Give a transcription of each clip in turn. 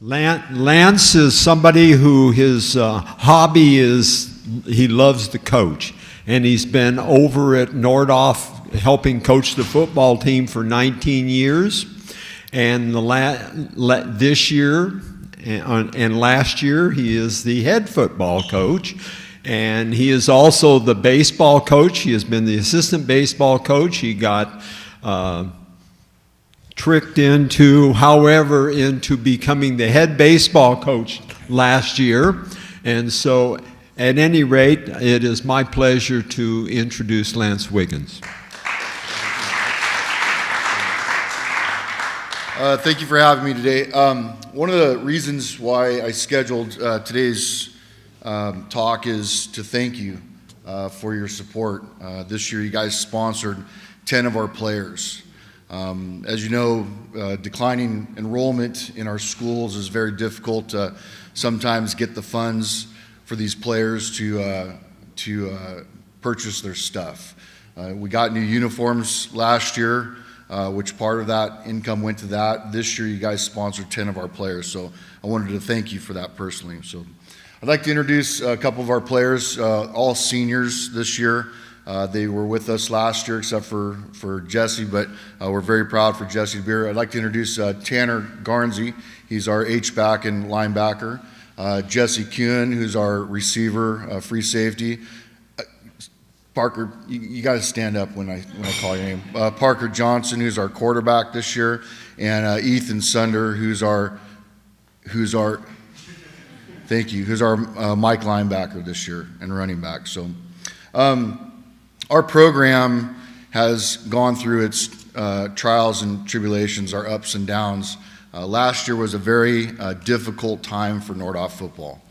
Lance is somebody who his hobby is he loves to coach. And he's been over at Nordhoff helping coach the football team for 19 years. And this year and last year, he is the head football coach. And he is also the baseball coach. He has been the assistant baseball coach. He got tricked into becoming the head baseball coach last year. And so, at any rate, it is my pleasure to introduce Lance Wiggins. Thank you for having me today. One of the reasons why I scheduled today's talk is to thank you for your support. This year, you guys sponsored 10 of our players. As you know, declining enrollment in our schools is very difficult to sometimes get the funds for these players to purchase their stuff. We got new uniforms last year, which part of that income went to that. This year, you guys sponsored 10 of our players, so I wanted to thank you for that personally. So I'd like to introduce a couple of our players, all seniors this year. They were with us last year except for Jesse, but we're very proud for Jesse to be here. I'd like to introduce Tanner Garnsey. He's our H-back and linebacker. Jesse Kuhn, who's our receiver, free safety. Parker, you got to stand up when I call your name. Parker Johnson, who's our quarterback this year, and Ethan Sunder, who's our Mike linebacker this year and running back. So, our program has gone through its trials and tribulations, our ups and downs. Last year was a very difficult time for Nordhoff football.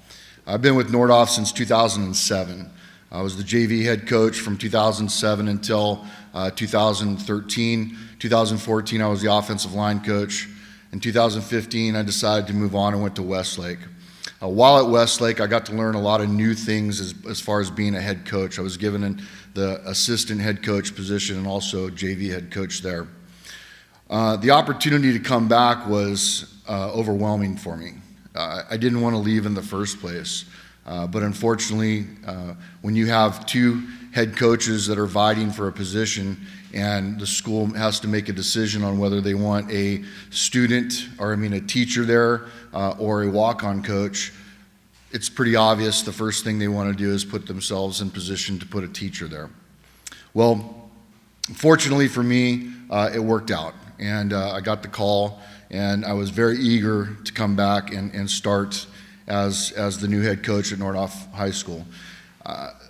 I've been with Nordhoff since 2007. I was the JV head coach from 2007 until 2013. 2014, I was the offensive line coach. In 2015, I decided to move on and went to Westlake. While at Westlake, I got to learn a lot of new things as far as being a head coach. I was given the assistant head coach position and also JV head coach there. The opportunity to come back was overwhelming for me. I didn't want to leave in the first place. But unfortunately, when you have two head coaches that are vying for a position and the school has to make a decision on whether they want a teacher there or a walk-on coach, it's pretty obvious the first thing they want to do is put themselves in position to put a teacher there. Well, fortunately for me, it worked out. And I got the call, and I was very eager to come back and start as the new head coach at Nordhoff High School.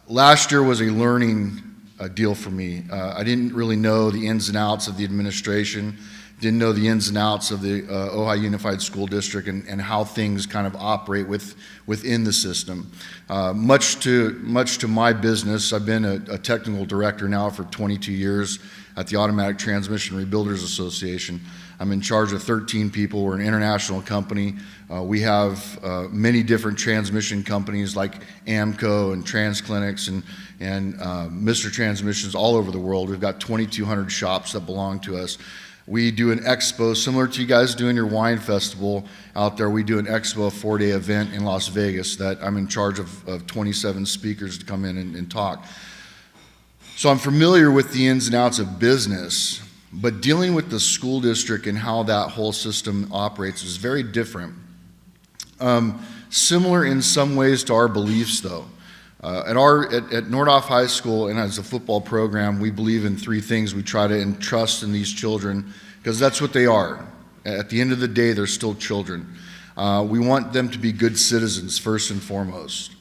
Last year was a learning deal for me. I didn't really know the ins and outs of the administration, didn't know the ins and outs of the Ojai Unified School District and how things kind of operate within the system. Much to my business, I've been a technical director now for 22 years at the Automatic Transmission Rebuilders Association. I'm in charge of 13 people. We're an international company. We have many different transmission companies like AMCO and TransClinics and Mr. Transmissions all over the world. We've got 2,200 shops that belong to us. We do an expo, similar to you guys doing your wine festival out there. We do an expo, a 4-day event in Las Vegas that I'm in charge of 27 speakers to come in and talk. So I'm familiar with the ins and outs of business, but dealing with the school district and how that whole system operates is very different. Similar in some ways to our beliefs, though. At Nordhoff High School and as a football program, we believe in three things we try to entrust in these children, because that's what they are. At the end of the day, they're still children. We want them to be good citizens first and foremost.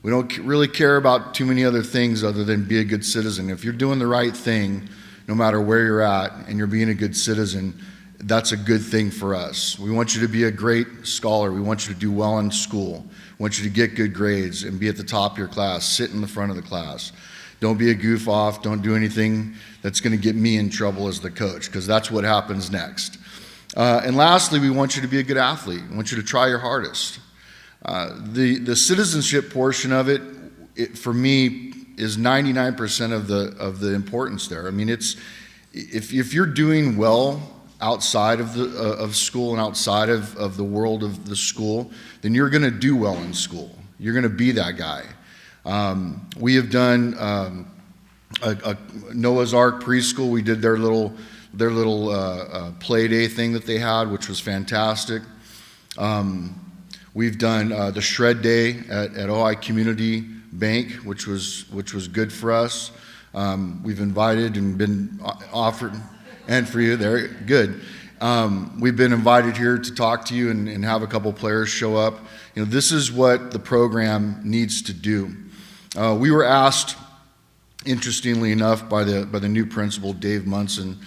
We don't really care about too many other things other than be a good citizen. If you're doing the right thing, no matter where you're at, and you're being a good citizen, that's a good thing for us. We want you to be a great scholar. We want you to do well in school. We want you to get good grades and be at the top of your class, sit in the front of the class. Don't be a goof off. Don't do anything that's going to get me in trouble as the coach, because that's what happens next. And lastly, we want you to be a good athlete. We want you to try your hardest. The citizenship portion of it, for me, is 99% of the importance there. I mean, if you're doing well outside of the of school and outside of the world of the school, then you're going to do well in school. You're going to be that guy. We have done a Noah's Ark preschool. We did their little play day thing that they had, which was fantastic. We've done the shred day at Ojai Community Bank, which was good for us. We've invited and been offered, and for you, there, good. We've been invited here to talk to you and have a couple players show up. You know, this is what the program needs to do. We were asked, interestingly enough, by the new principal, Dave Munson.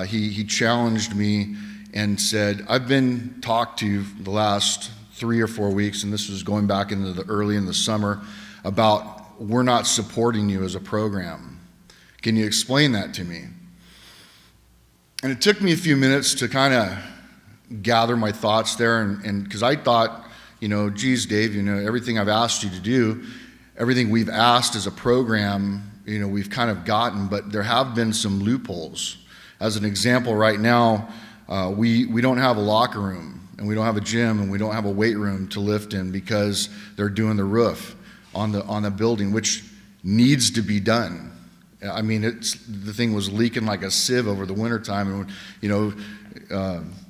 He challenged me and said, I've been talked to the last 3 or 4 weeks, and this was going back into the early in the summer, about we're not supporting you as a program. Can you explain that to me? And it took me a few minutes to kind of gather my thoughts there, and because I thought, you know, geez, Dave, you know, everything I've asked you to do, everything we've asked as a program, you know, we've kind of gotten, but there have been some loopholes. As an example, right now, we don't have a locker room, and we don't have a gym, and we don't have a weight room to lift in because they're doing the roof on the building, which needs to be done. I mean, the thing was leaking like a sieve over the wintertime, and you know,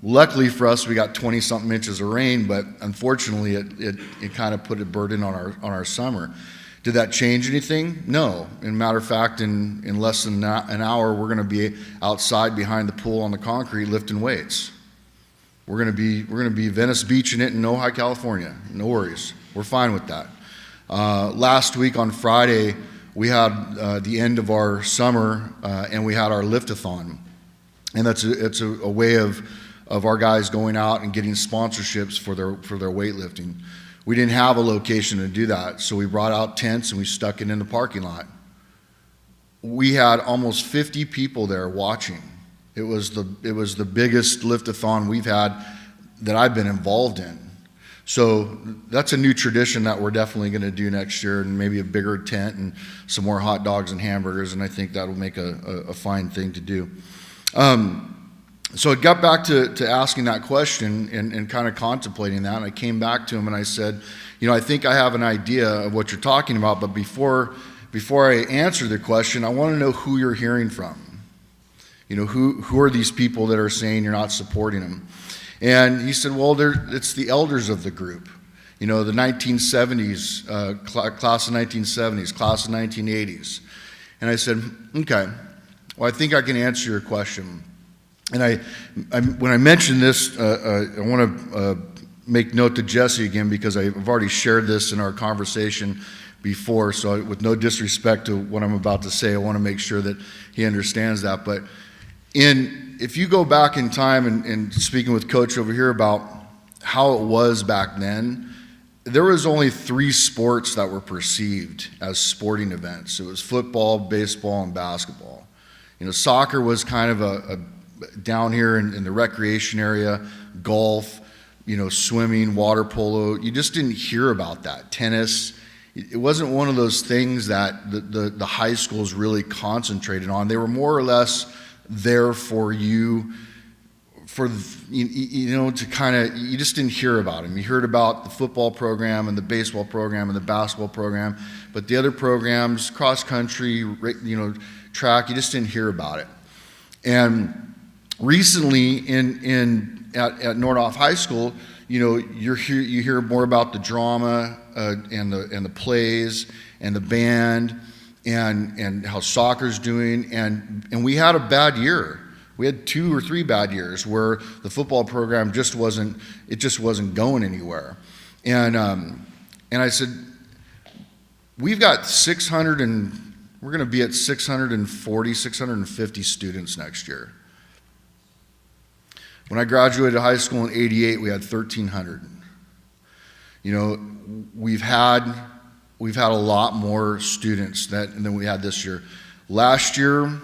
luckily for us, we got 20-something inches of rain, but unfortunately, it kind of put a burden on our summer. Did that change anything? No. In matter of fact, in less than an hour, we're going to be outside behind the pool on the concrete lifting weights. We're going to be Venice Beach in it in Ojai, California. No worries. We're fine with that. Last week on Friday, we had the end of our summer, and we had our lift-a-thon, and it's a way of our guys going out and getting sponsorships for their weightlifting. We didn't have a location to do that, so we brought out tents and we stuck it in the parking lot. We had almost 50 people there watching. It was the biggest lift-a-thon we've had that I've been involved in. So that's a new tradition that we're definitely going to do next year, and maybe a bigger tent and some more hot dogs and hamburgers, and I think that'll make a fine thing to do. So it got back to asking that question and kind of contemplating that, and I came back to him and I said, you know, I think I have an idea of what you're talking about, but before I answer the question, I want to know who you're hearing from. You know, who are these people that are saying you're not supporting them? And he said, well, it's the elders of the group. You know, the 1970s, class of 1970s, class of 1980s. And I said, okay, well, I think I can answer your question. And when I mentioned this, I want to make note to Jesse again, because I've already shared this in our conversation before, so with no disrespect to what I'm about to say, I want to make sure that he understands that. But if you go back in time and speaking with Coach over here about how it was back then, there was only 3 sports that were perceived as sporting events. It was football, baseball, and basketball. You know, soccer was kind of a down here in the recreation area, golf, you know, swimming, water polo. You just didn't hear about that. Tennis. It wasn't one of those things that the high schools really concentrated on. They were more or less there for you, you know, to kind of, you just didn't hear about them. You heard about the football program and the baseball program and the basketball program, but the other programs, cross country, you know, track, you just didn't hear about it. And recently at Nordhoff High School, you know, you hear more about the drama and the plays and the band and how soccer's doing, and we had a bad year. We had 2 or 3 bad years where the football program just wasn't going anywhere. And I said, we've got 600 and we're going to be at 640, 650 students next year. When I graduated high school in '88, we had 1,300. You know, we've had a lot more students than we had this year. Last year,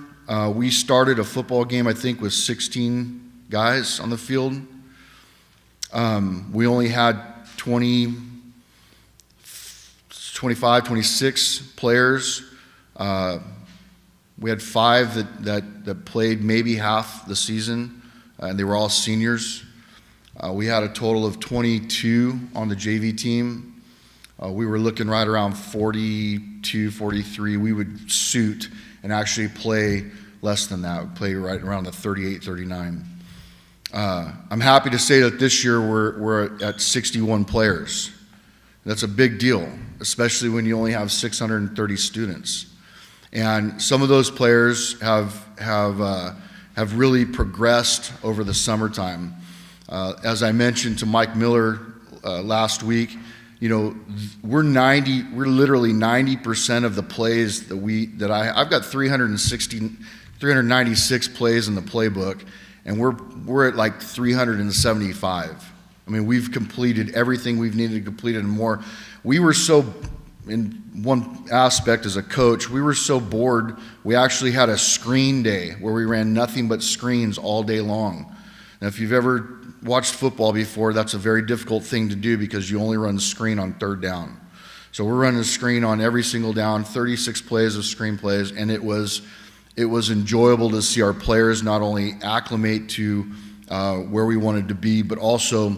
we started a football game, I think, with 16 guys on the field. We only had 25, 26 players. We had 5 that played maybe half the season. and they were all seniors. We had a total of 22 on the JV team. We were looking right around 42, 43. We would suit and actually play less than that. We'd play right around the 38, 39. I'm happy to say that this year we're at 61 players. That's a big deal, especially when you only have 630 students. And some of those players have really progressed over the summertime. As I mentioned to Mike Miller last week, we're literally 90% of the plays I've got 396 plays in the playbook, and we're at like 375. I mean, we've completed everything we've needed to complete and more. We were so, in one aspect as a coach, we were so bored, we actually had a screen day where we ran nothing but screens all day long. Now, if you've ever watched football before, that's a very difficult thing to do because you only run the screen on third down. So we're running a screen on every single down, 36 plays of screen plays, and it was enjoyable to see our players not only acclimate to where we wanted to be, but also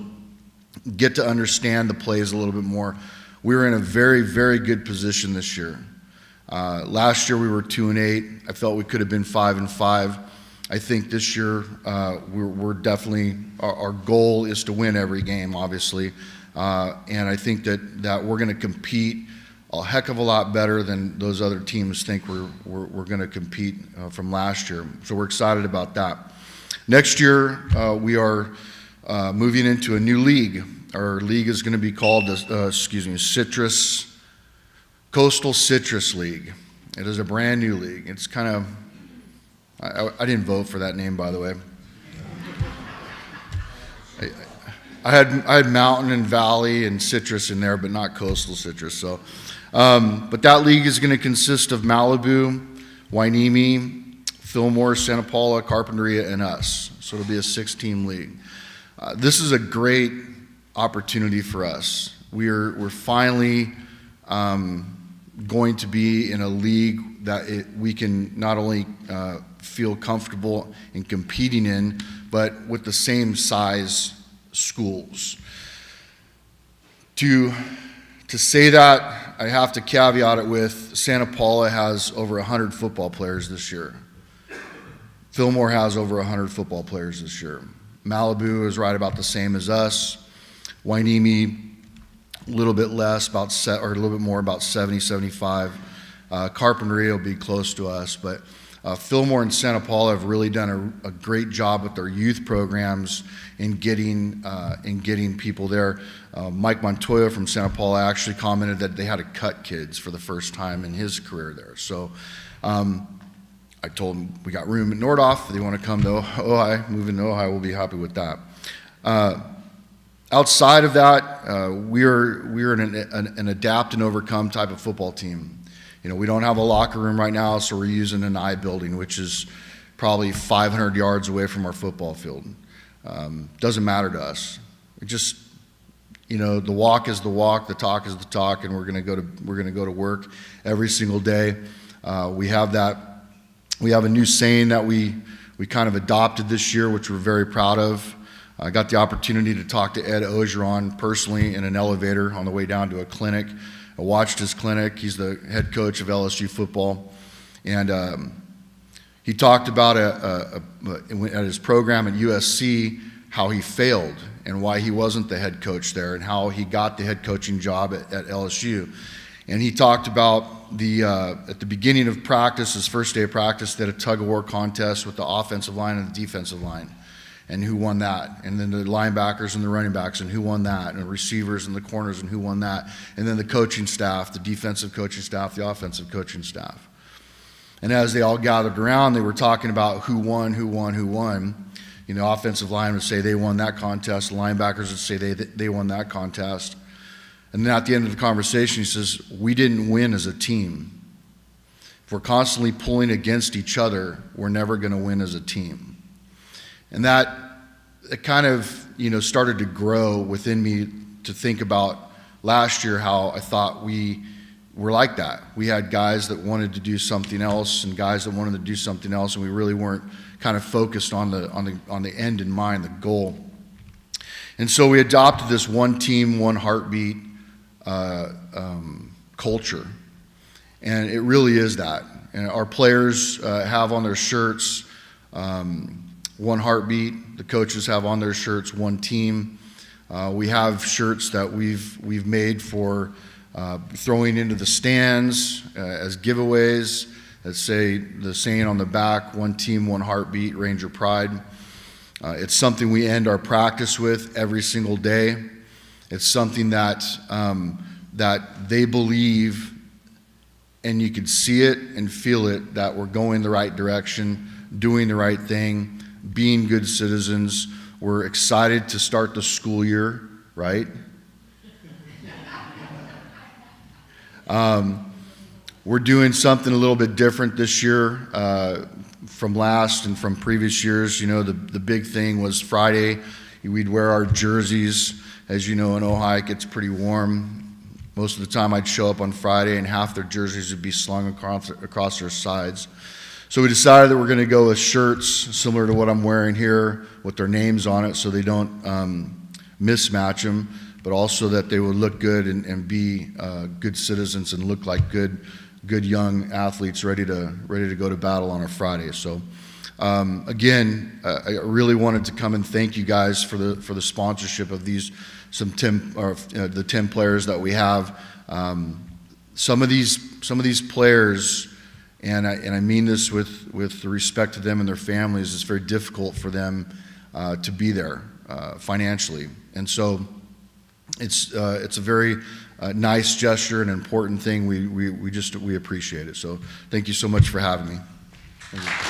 get to understand the plays a little bit more. We were in a very, very good position this year. Last year we were 2-8. I felt we could have been 5-5. I think this year we're definitely, our goal is to win every game, obviously. And I think that we're going to compete a heck of a lot better than those other teams think we're going to compete from last year. So we're excited about that. Next year we are moving into a new league. Our league is going to be called the Coastal Citrus League. It is a brand new league. It's kind of, I didn't vote for that name, by the way. I had mountain and valley and citrus in there, but not coastal citrus. So, but that league is going to consist of Malibu, Hueneme, Fillmore, Santa Paula, Carpinteria, and us. So it'll be a 6-team league. This is a great opportunity for us. We're finally going to be in a league that we can not only feel comfortable in competing in, but with the same size schools. To say that, I have to caveat it with Santa Paula has over 100 football players this year. Fillmore has over 100 football players this year. Malibu is right about the same as us. Hueneme, a little bit less, or a little bit more, about 70, 75. Carpinteria will be close to us, but Fillmore and Santa Paula have really done a great job with their youth programs in getting people there. Mike Montoya from Santa Paula actually commented that they had to cut kids for the first time in his career there. So I told him we got room at Nordhoff. If they want to come to Ojai, move into Ojai, we'll be happy with that. Outside of that, we're an adapt and overcome type of football team. We don't have a locker room right now, so we're using an I building, which is probably 500 yards away from our football field. Doesn't matter to us. It just, the walk is the walk, the talk is the talk, and we're gonna go to work every single day. We have a new saying that we kind of adopted this year, which we're very proud of. I got the opportunity to talk to Ed Ogeron personally in an elevator on the way down to a clinic. I watched his clinic. He's the head coach of LSU football. And he talked about at his program at USC how he failed and why he wasn't the head coach there and how he got the head coaching job at LSU. And he talked about at the beginning of practice, his first day of practice, they had a tug-of-war contest with the offensive line and the defensive line. And who won that? And then the linebackers and the running backs, and who won that? And the receivers and the corners, and who won that? And then the coaching staff, the defensive coaching staff, the offensive coaching staff. And as they all gathered around, they were talking about who won. Offensive line would say they won that contest. The linebackers would say they won that contest. And then at the end of the conversation, he says, we didn't win as a team. If we're constantly pulling against each other, we're never going to win as a team. And that it kind of, started to grow within me to think about last year how I thought we were like that. We had guys that wanted to do something else and guys that wanted to do something else, and we really weren't kind of focused on the end in mind, the goal. And so we adopted this one team, one heartbeat culture. And it really is that. And our players have on their shirts one heartbeat. The coaches have on their shirts one team. We have shirts that we've made for throwing into the stands as giveaways that say the saying on the back, one team, one heartbeat, Ranger Pride. It's something we end our practice with every single day. It's something that they believe, and you can see it and feel it, that we're going the right direction, doing the right thing, being good citizens. We're excited to start the school year, right? We're doing something a little bit different this year from last and from previous years. You know, the big thing was Friday. We'd wear our jerseys. As you know, in Ojai, it gets pretty warm. Most of the time I'd show up on Friday and half their jerseys would be slung across their sides. So we decided that we're going to go with shirts similar to what I'm wearing here with their names on it so they don't mismatch them, but also that they would look good and be good citizens and look like good young athletes ready to go to battle on a Friday. So again, I really wanted to come and thank you guys for the sponsorship of the 10 players that we have. Some of these players, and I mean this with the respect to them and their families, it's very difficult for them to be there financially, and so it's a very nice gesture and important thing. We appreciate it. So thank you so much for having me. Thank you.